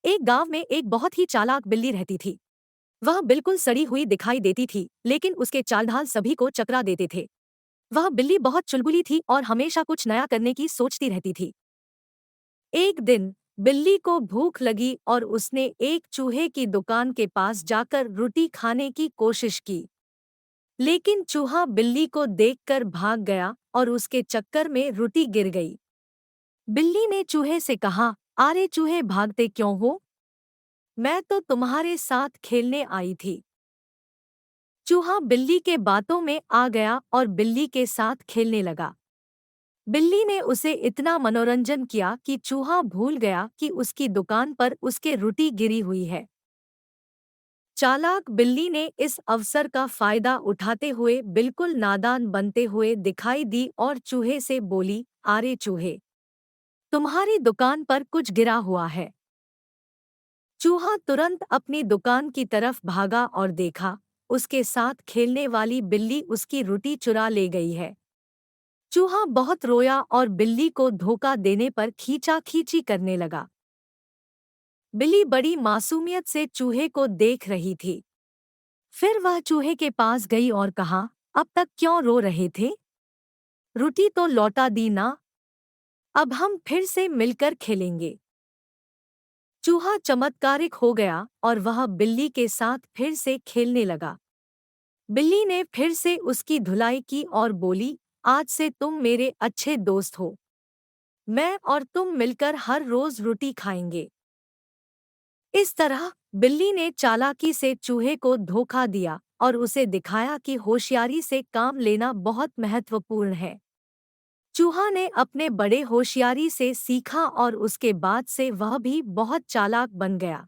एक गांव में एक बहुत ही चालाक बिल्ली रहती थी। वह बिल्कुल सड़ी हुई दिखाई देती थी, लेकिन उसके चाल ढाल सभी को चकरा देते थे। वह बिल्ली बहुत चुलबुली थी और हमेशा कुछ नया करने की सोचती रहती थी। एक दिन बिल्ली को भूख लगी और उसने एक चूहे की दुकान के पास जाकर रोटी खाने की कोशिश की। लेकिन चूहा बिल्ली को देखकर भाग गया और उसके चक्कर में रोटी गिर गई। बिल्ली ने चूहे से कहा, अरे चूहे, भागते क्यों हो? मैं तो तुम्हारे साथ खेलने आई थी। चूहा बिल्ली के बातों में आ गया और बिल्ली के साथ खेलने लगा। बिल्ली ने उसे इतना मनोरंजन किया कि चूहा भूल गया कि उसकी दुकान पर उसके रोटी गिरी हुई है। चालाक बिल्ली ने इस अवसर का फायदा उठाते हुए बिल्कुल नादान बनते हुए दिखाई दी और चूहे से बोली, अरे चूहे, तुम्हारी दुकान पर कुछ गिरा हुआ है। चूहा तुरंत अपनी दुकान की तरफ भागा और देखा, उसके साथ खेलने वाली बिल्ली उसकी रोटी चुरा ले गई है। चूहा बहुत रोया और बिल्ली को धोखा देने पर खींचाखींची करने लगा। बिल्ली बड़ी मासूमियत से चूहे को देख रही थी। फिर वह चूहे के पास गई और कहा, अब तक क्यों रो रहे थे? रोटी तो लौटा दी ना। अब हम फिर से मिलकर खेलेंगे। चूहा चमत्कारिक हो गया और वह बिल्ली के साथ फिर से खेलने लगा। बिल्ली ने फिर से उसकी धुलाई की और बोली, आज से तुम मेरे अच्छे दोस्त हो। मैं और तुम मिलकर हर रोज रोटी खाएंगे। इस तरह बिल्ली ने चालाकी से चूहे को धोखा दिया और उसे दिखाया कि होशियारी से काम लेना बहुत महत्वपूर्ण है। चूहा ने अपने बड़े होशियारी से सीखा और उसके बाद से वह भी बहुत चालाक बन गया।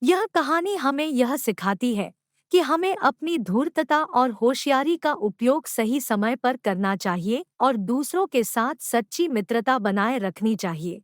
यह कहानी हमें यह सिखाती है कि हमें अपनी धूर्तता और होशियारी का उपयोग सही समय पर करना चाहिए और दूसरों के साथ सच्ची मित्रता बनाए रखनी चाहिए।